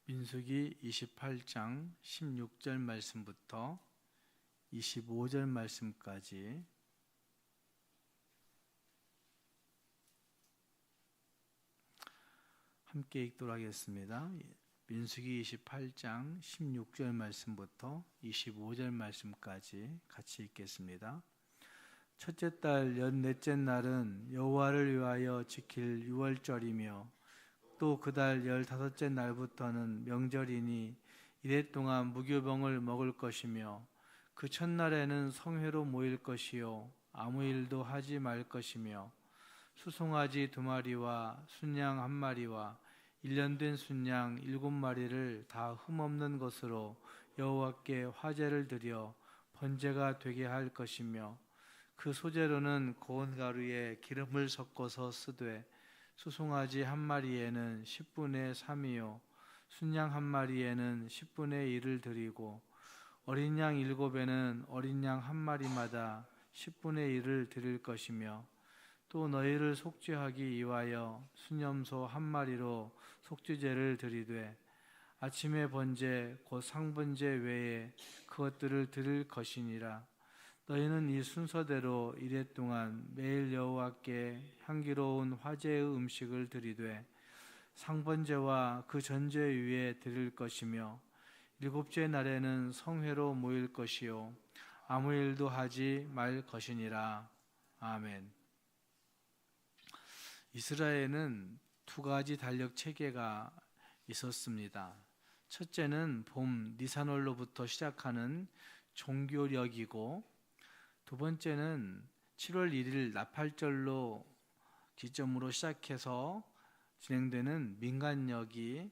민수기 28장 16절 말씀부터 25절 말씀까지 함께 읽도록 하겠습니다. 민수기 28장 16절 말씀부터 25절 말씀까지 같이 읽겠습니다. 첫째 달 14째 날은 여호와를 위하여 지킬 유월절이며 또 그 달 15째 날부터는 명절이니 이래 동안 무교병을 먹을 것이며 그 첫날에는 성회로 모일 것이요 아무 일도 하지 말 것이며 수송아지 2마리와 순양 1마리와 1년 된 순양 7마리를 다 흠없는 것으로 여호와께 화제를 드려 번제가 되게 할 것이며 그 소재로는 고운 가루에 기름을 섞어서 쓰되 수송아지 1마리에는 10분의 3이요 순양 1마리에는 10분의 1을 드리고 어린 양 7에는 어린 양 1마리마다 10분의 1을 드릴 것이며 또 너희를 속죄하기 위하여 수념소 1마리로 속죄제를 드리되 아침의 번제 곧 상번제 외에 그것들을 드릴 것이니라. 너희는 이 순서대로 이래 동안 매일 여호와께 향기로운 화제의 음식을 드리되 상번제와 그 전제 위에 드릴 것이며 7째 날에는 성회로 모일 것이요 아무 일도 하지 말 것이니라. 아멘. 이스라엘은 2가지 달력 체계가 있었습니다. 첫째는 봄 니산월로부터 시작하는 종교력이고 두 번째는 7월 1일 나팔절로 기점으로 시작해서 진행되는 민간력이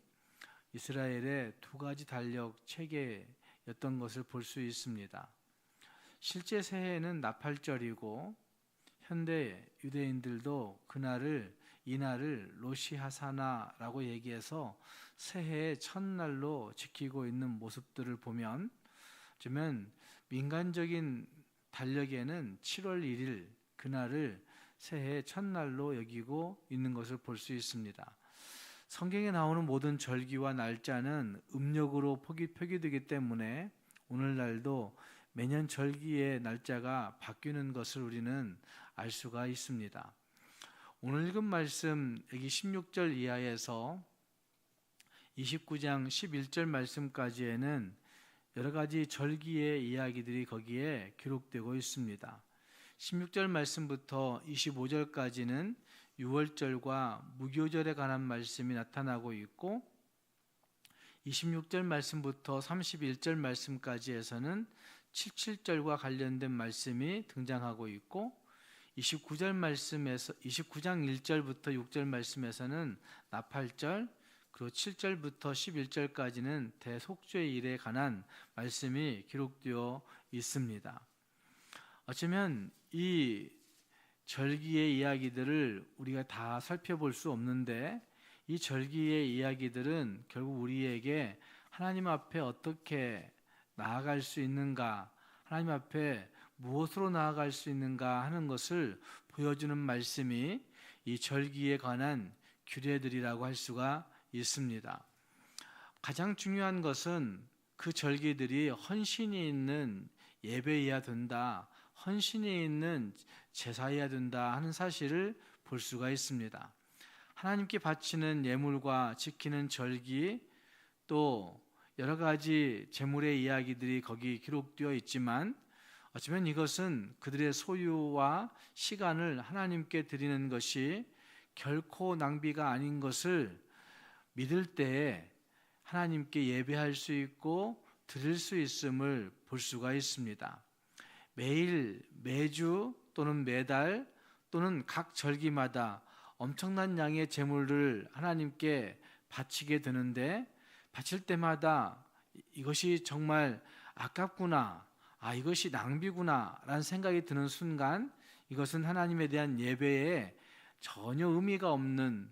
이스라엘의 2가지 달력 체계였던 것을 볼 수 있습니다. 실제 새해는 나팔절이고 현대 유대인들도 이날을 로시 하사나라고 얘기해서 새해의 첫날로 지키고 있는 모습들을 보면 어쩌면 민간적인 달력에는 7월 1일 그날을 새해 첫날로 여기고 있는 것을 볼 수 있습니다. 성경에 나오는 모든 절기와 날짜는 음력으로 표기되기 때문에 오늘날도 매년 절기의 날짜가 바뀌는 것을 우리는 알 수가 있습니다. 오늘 읽은 말씀 여기 16절 이하에서 29장 11절 말씀까지에는 여러 가지 절기의 이야기들이 거기에 기록되고 있습니다. 16절 말씀부터 25절까지는 유월절과 무교절에 관한 말씀이 나타나고 있고 26절 말씀부터 31절 말씀까지에서는 77절과 관련된 말씀이 등장하고 있고 29장 1절부터 6절 말씀에서는 나팔절 그리고 7절부터 11절까지는 대속죄일에 관한 말씀이 기록되어 있습니다. 어쩌면 이 절기의 이야기들을 우리가 다 살펴볼 수 없는데 이 절기의 이야기들은 결국 우리에게 하나님 앞에 어떻게 나아갈 수 있는가, 하나님 앞에 무엇으로 나아갈 수 있는가 하는 것을 보여주는 말씀이 이 절기에 관한 규례들이라고 할 수가 있습니다. 가장 중요한 것은 그 절기들이 헌신이 있는 예배여야 된다, 헌신이 있는 제사여야 된다 하는 사실을 볼 수가 있습니다. 하나님께 바치는 예물과 지키는 절기 또 여러 가지 제물의 이야기들이 거기 기록되어 있지만 어쩌면 이것은 그들의 소유와 시간을 하나님께 드리는 것이 결코 낭비가 아닌 것을 믿을 때에 하나님께 예배할 수 있고 드릴 수 있음을 볼 수가 있습니다. 매일, 매주 또는 매달 또는 각 절기마다 엄청난 양의 제물을 하나님께 바치게 되는데 바칠 때마다 이것이 정말 아깝구나, 이것이 낭비구나 라는 생각이 드는 순간 이것은 하나님에 대한 예배에 전혀 의미가 없는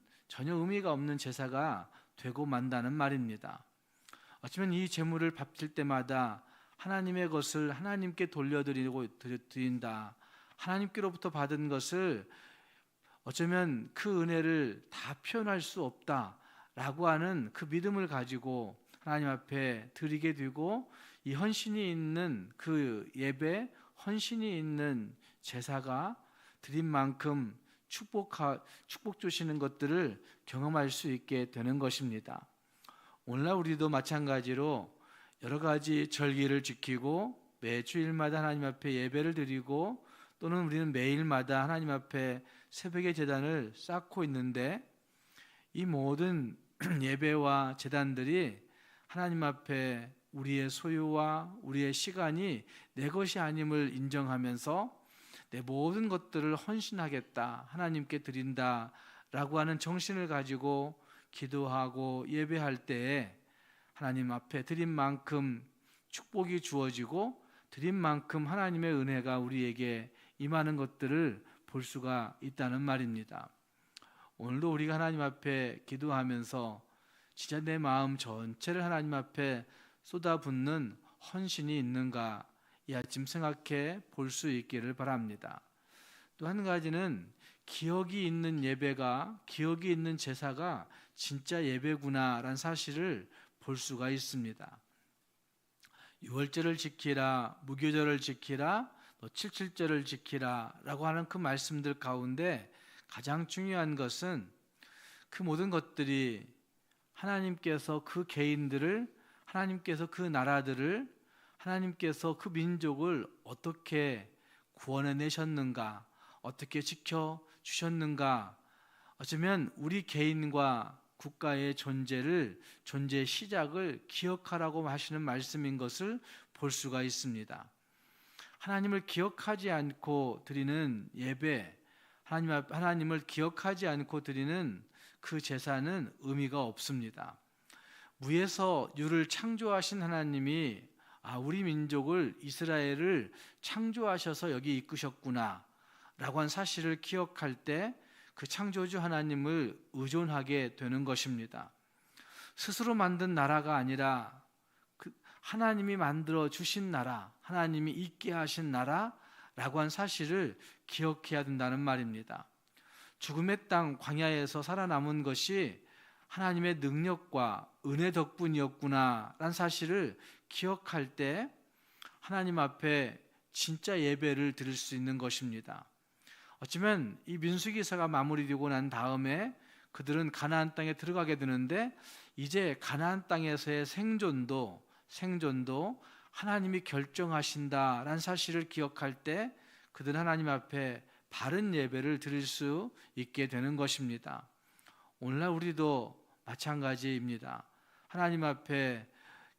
제사가 되고 만다는 말입니다. 어쩌면 이 제물을 바칠 때마다 하나님의 것을 하나님께 드린다, 하나님께로부터 받은 것을 어쩌면 그 은혜를 다 표현할 수 없다 라고 하는 그 믿음을 가지고 하나님 앞에 드리게 되고, 이 헌신이 있는 그 예배, 헌신이 있는 제사가 드린 만큼 축복 주시는 것들을 경험할 수 있게 되는 것입니다. 오늘날 우리도 마찬가지로 여러 가지 절기를 지키고 매주일마다 하나님 앞에 예배를 드리고, 또는 우리는 매일마다 하나님 앞에 새벽의 제단을 쌓고 있는데, 이 모든 예배와 제단들이 하나님 앞에 우리의 소유와 우리의 시간이 내 것이 아님을 인정하면서 내 모든 것들을 헌신하겠다, 하나님께 드린다 라고 하는 정신을 가지고 기도하고 예배할 때에 하나님 앞에 드린 만큼 축복이 주어지고, 드린 만큼 하나님의 은혜가 우리에게 임하는 것들을 볼 수가 있다는 말입니다. 오늘도 우리가 하나님 앞에 기도하면서 진짜 내 마음 전체를 하나님 앞에 쏟아붓는 헌신이 있는가, 이 아침 생각해 볼 수 있기를 바랍니다. 또 한 가지는 기억이 있는 예배가, 기억이 있는 제사가 진짜 예배구나라는 사실을 볼 수가 있습니다. 유월절을 지키라, 무교절을 지키라, 또 칠칠절을 지키라 라고 하는 그 말씀들 가운데 가장 중요한 것은 그 모든 것들이 하나님께서 그 개인들을, 하나님께서 그 나라들을, 하나님께서 그 민족을 어떻게 구원해 내셨는가, 어떻게 지켜주셨는가, 어쩌면 우리 개인과 국가의 존재의 시작을 기억하라고 하시는 말씀인 것을 볼 수가 있습니다. 하나님을 기억하지 않고 드리는 예배, 하나님을 기억하지 않고 드리는 그 제사는 의미가 없습니다. 무에서 유를 창조하신 하나님이 우리 민족을, 이스라엘을 창조하셔서 여기 이끄셨구나 라고 한 사실을 기억할 때 그 창조주 하나님을 의존하게 되는 것입니다. 스스로 만든 나라가 아니라 하나님이 만들어 주신 나라, 하나님이 있게 하신 나라라고 한 사실을 기억해야 된다는 말입니다. 죽음의 땅 광야에서 살아남은 것이 하나님의 능력과 은혜 덕분이었구나라는 사실을 기억할 때 하나님 앞에 진짜 예배를 드릴 수 있는 것입니다. 어쩌면 이 민수기서가 마무리되고 난 다음에 그들은 가나안 땅에 들어가게 되는데, 이제 가나안 땅에서의 생존도 하나님이 결정하신다라는 사실을 기억할 때 그들은 하나님 앞에 바른 예배를 드릴 수 있게 되는 것입니다. 오늘날 우리도 마찬가지입니다. 하나님 앞에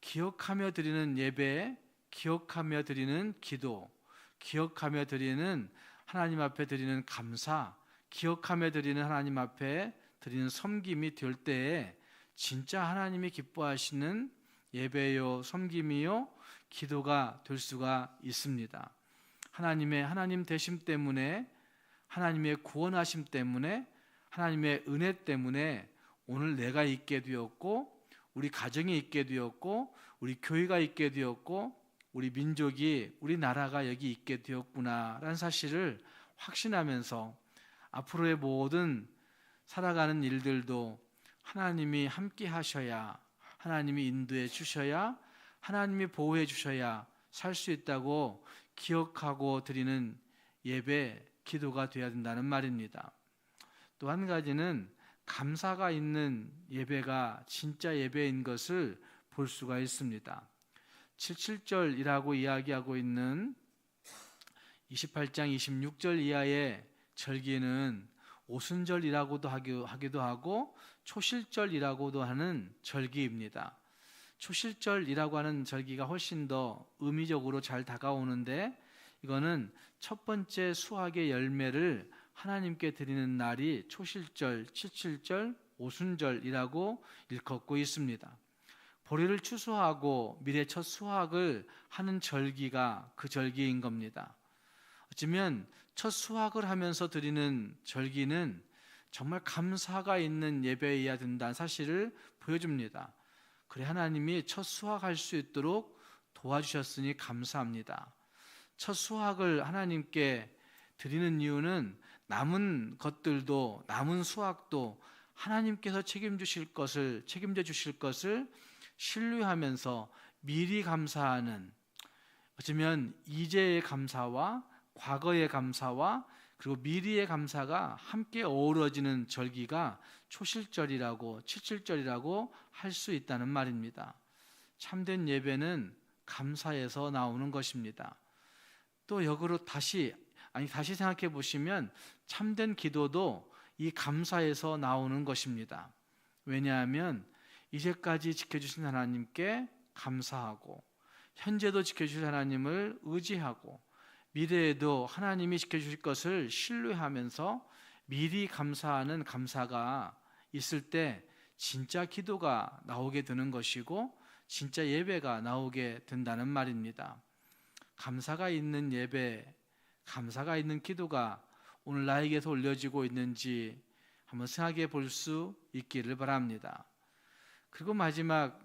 기억하며 드리는 예배, 기억하며 드리는 기도, 기억하며 드리는 하나님 앞에 드리는 감사, 기억하며 드리는 하나님 앞에 드리는 섬김이 될 때에 진짜 하나님이 기뻐하시는 예배요, 섬김이요, 기도가 될 수가 있습니다. 하나님 되심 때문에, 하나님의 구원하심 때문에, 하나님의 은혜 때문에 오늘 내가 있게 되었고, 우리 가정이 있게 되었고, 우리 교회가 있게 되었고, 우리 민족이, 우리 나라가 여기 있게 되었구나라는 사실을 확신하면서 앞으로의 모든 살아가는 일들도 하나님이 함께 하셔야, 하나님이 인도해 주셔야, 하나님이 보호해 주셔야 살 수 있다고 기억하고 드리는 예배, 기도가 되어야 된다는 말입니다. 또 한 가지는 감사가 있는 예배가 진짜 예배인 것을 볼 수가 있습니다. 77절이라고 이야기하고 있는 28장 26절 이하의 절기는 오순절이라고도 하기도 하고 초실절이라고도 하는 절기입니다. 초실절이라고 하는 절기가 훨씬 더 의미적으로 잘 다가오는데, 이거는 첫 번째 수확의 열매를 하나님께 드리는 날이 초실절, 칠칠절, 오순절이라고 일컫고 있습니다. 보리를 추수하고 미래 첫 수확을 하는 절기가 그 절기인 겁니다. 어쩌면 첫 수확을 하면서 드리는 절기는 정말 감사가 있는 예배여야 된다는 사실을 보여줍니다. 그래, 하나님이 첫 수확할 수 있도록 도와주셨으니 감사합니다. 첫 수확을 하나님께 드리는 이유는 남은 것들도, 남은 수확도 하나님께서 책임져 주실 것을 신뢰하면서 미리 감사하는, 어쩌면 이제의 감사와 과거의 감사와 그리고 미리의 감사가 함께 어우러지는 절기가 초실절이라고, 칠칠절이라고 할 수 있다는 말입니다. 참된 예배는 감사에서 나오는 것입니다. 또 역으로 다시 생각해 보시면 참된 기도도 이 감사에서 나오는 것입니다. 왜냐하면 이제까지 지켜주신 하나님께 감사하고, 현재도 지켜주실 하나님을 의지하고, 미래에도 하나님이 지켜주실 것을 신뢰하면서 미리 감사하는 감사가 있을 때 진짜 기도가 나오게 되는 것이고, 진짜 예배가 나오게 된다는 말입니다. 감사가 있는 예배, 감사가 있는 기도가 오늘 나에게서 올려지고 있는지 한번 생각해 볼 수 있기를 바랍니다. 그리고 마지막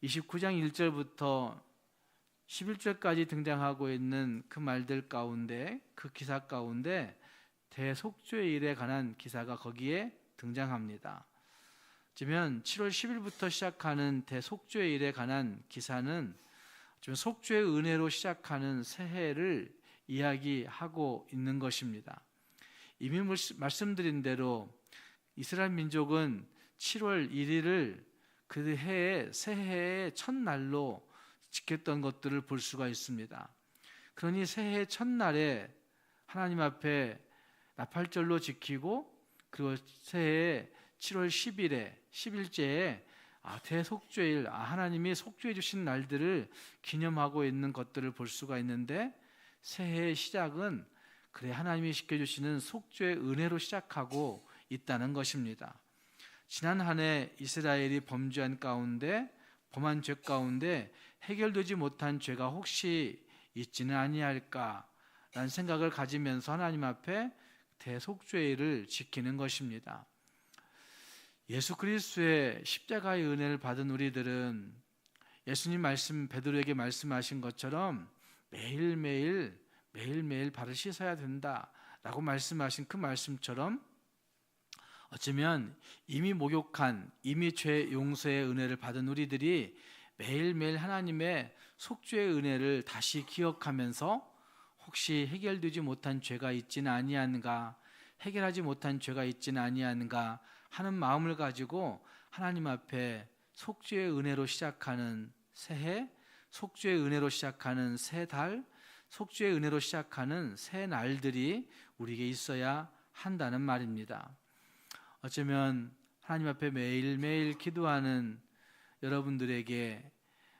29장 1절부터 11절까지 등장하고 있는 그 말들 가운데, 그 기사 가운데 대속죄의 일에 관한 기사가 거기에 등장합니다. 어쩌면 7월 10일부터 시작하는 대속죄의 일에 관한 기사는 속죄의 은혜로 시작하는 새해를 이야기하고 있는 것입니다. 이미 말씀드린 대로 이스라엘 민족은 7월 1일을 그 해의 새해의 첫날로 지켰던 것들을 볼 수가 있습니다. 그러니 새해 첫날에 하나님 앞에 나팔절로 지키고, 그리고 새해 7월 10일에 10일째에 대속죄일, 하나님이 속죄해 주신 날들을 기념하고 있는 것들을 볼 수가 있는데, 새해의 시작은 그래 하나님이 지켜주시는 속죄의 은혜로 시작하고 있다는 것입니다. 지난 한 해 이스라엘이 범한 죄 가운데 해결되지 못한 죄가 혹시 있지는 아니할까라는 생각을 가지면서 하나님 앞에 대속죄일을 지키는 것입니다. 예수 그리스도의 십자가의 은혜를 받은 우리들은 예수님 베드로에게 말씀하신 것처럼 매일매일 발을 씻어야 된다라고 말씀하신 그 말씀처럼, 어쩌면 이미 목욕한, 이미 죄 용서의 은혜를 받은 우리들이 매일매일 하나님의 속죄의 은혜를 다시 기억하면서 혹시 해결되지 못한 죄가 있지는 아니한가, 해결하지 못한 죄가 있지는 아니한가 하는 마음을 가지고 하나님 앞에 속죄의 은혜로 시작하는 새해, 속죄의 은혜로 시작하는 새 달, 속죄의 은혜로 시작하는 새 날들이 우리에게 있어야 한다는 말입니다. 어쩌면 하나님 앞에 매일매일 기도하는 여러분들에게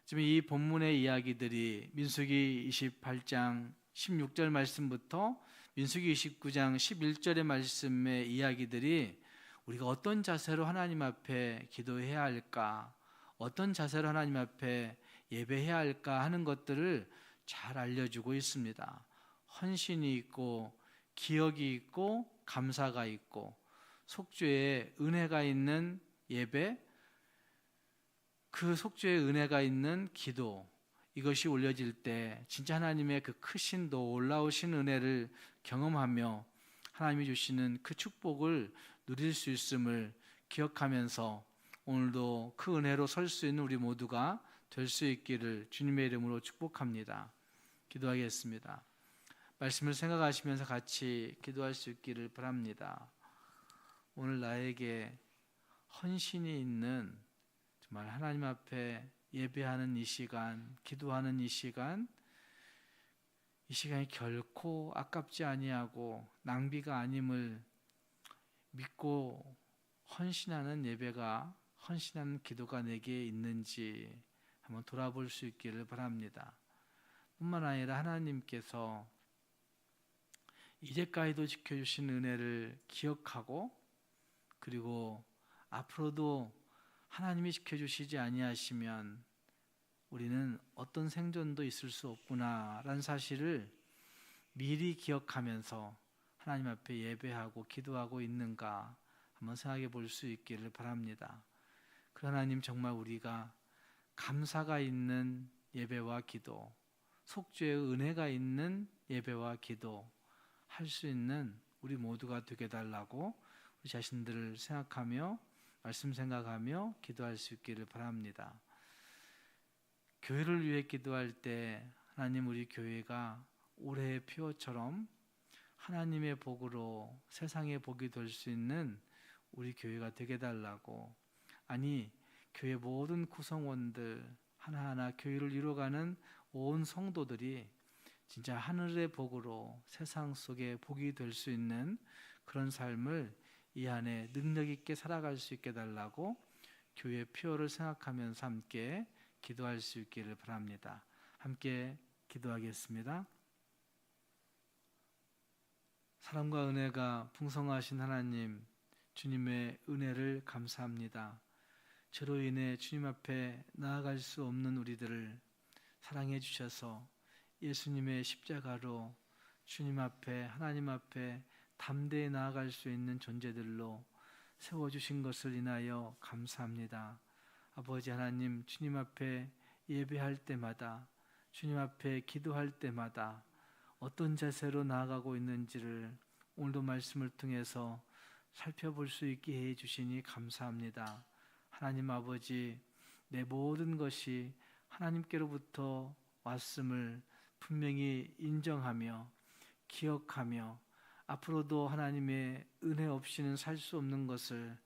지금 이 본문의 이야기들이 민수기 28장 16절 말씀부터 민수기 29장 11절의 말씀의 이야기들이 우리가 어떤 자세로 하나님 앞에 기도해야 할까, 어떤 자세로 하나님 앞에 예배해야 할까 하는 것들을 잘 알려주고 있습니다. 헌신이 있고, 기억이 있고, 감사가 있고, 속죄의 은혜가 있는 예배, 그 속죄의 은혜가 있는 기도, 이것이 올려질 때 진짜 하나님의 그 크신 놀라우신 은혜를 경험하며 하나님이 주시는 그 축복을 누릴 수 있음을 기억하면서 오늘도 그 은혜로 설 수 있는 우리 모두가 될 수 있기를 주님의 이름으로 축복합니다. 기도하겠습니다. 말씀을 생각하시면서 같이 기도할 수 있기를 바랍니다. 오늘 나에게 헌신이 있는, 정말 하나님 앞에 예배하는 이 시간, 기도하는 이 시간이 결코 아깝지 아니하고 낭비가 아님을 믿고 헌신하는 예배가, 헌신하는 기도가 내게 있는지 한번 돌아볼 수 있기를 바랍니다. 뿐만 아니라 하나님께서 이제까지도 지켜주신 은혜를 기억하고, 그리고 앞으로도 하나님이 지켜주시지 아니하시면 우리는 어떤 생존도 있을 수 없구나라는 사실을 미리 기억하면서 하나님 앞에 예배하고 기도하고 있는가 한번 생각해 볼 수 있기를 바랍니다. 그 하나님, 정말 우리가 감사가 있는 예배와 기도, 속죄의 은혜가 있는 예배와 기도 할 수 있는 우리 모두가 되게 달라고 우리 자신들을 생각하며 말씀 생각하며 기도할 수 있기를 바랍니다. 교회를 위해 기도할 때 하나님, 우리 교회가 올해의 표처럼 하나님의 복으로 세상의 복이 될 수 있는 우리 교회가 되게 달라고, 아니 교회 모든 구성원들 하나하나 교회를 이루어가는 온 성도들이 진짜 하늘의 복으로 세상 속에 복이 될 수 있는 그런 삶을 이 안에 능력 있게 살아갈 수 있게 달라고 교회 표를 생각하면서 함께 기도할 수 있기를 바랍니다. 함께 기도하겠습니다. 사랑과 은혜가 풍성하신 하나님, 주님의 은혜를 감사합니다. 저로 인해 주님 앞에 나아갈 수 없는 우리들을 사랑해 주셔서 예수님의 십자가로 주님 앞에, 하나님 앞에 담대히 나아갈 수 있는 존재들로 세워주신 것을 인하여 감사합니다. 아버지 하나님, 주님 앞에 예배할 때마다, 주님 앞에 기도할 때마다 어떤 자세로 나아가고 있는지를 오늘도 말씀을 통해서 살펴볼 수 있게 해 주시니 감사합니다. 하나님 아버지, 내 모든 것이 하나님께로부터 왔음을 분명히 인정하며 기억하며 앞으로도 하나님의 은혜 없이는 살 수 없는 것을,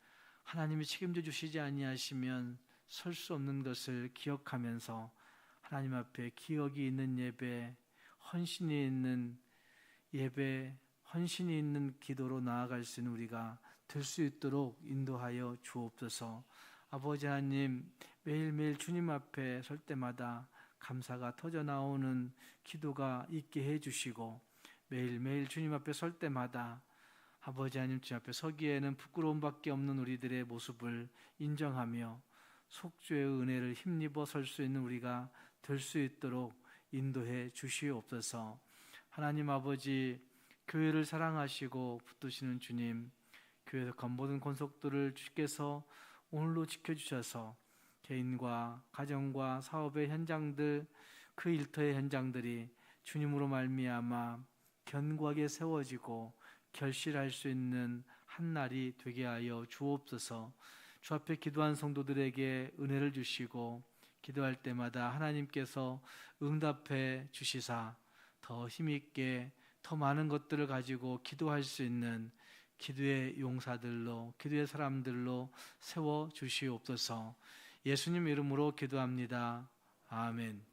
하나님이 책임져 주시지 아니하시면 설 수 없는 것을 기억하면서 하나님 앞에 기억이 있는 예배, 헌신이 있는 예배, 헌신이 있는 기도로 나아갈 수 있는 우리가 될 수 있도록 인도하여 주옵소서. 아버지 하나님, 매일매일 주님 앞에 설 때마다 감사가 터져 나오는 기도가 있게 해주시고, 매일매일 주님 앞에 설 때마다 아버지 하나님 주님 앞에 서기에는 부끄러움밖에 없는 우리들의 모습을 인정하며 속죄의 은혜를 힘입어 설 수 있는 우리가 될 수 있도록 인도해 주시옵소서. 하나님 아버지, 교회를 사랑하시고 붙드시는 주님, 교회에서 모든 권속들을 주께서 오늘로 지켜주셔서 개인과 가정과 사업의 현장들, 그 일터의 현장들이 주님으로 말미암아 견고하게 세워지고 결실할 수 있는 한 날이 되게 하여 주옵소서. 주 앞에 기도한 성도들에게 은혜를 주시고 기도할 때마다 하나님께서 응답해 주시사 더 힘있게 더 많은 것들을 가지고 기도할 수 있는 기도의 용사들로, 기도의 사람들로 세워 주시옵소서. 예수님 이름으로 기도합니다. 아멘.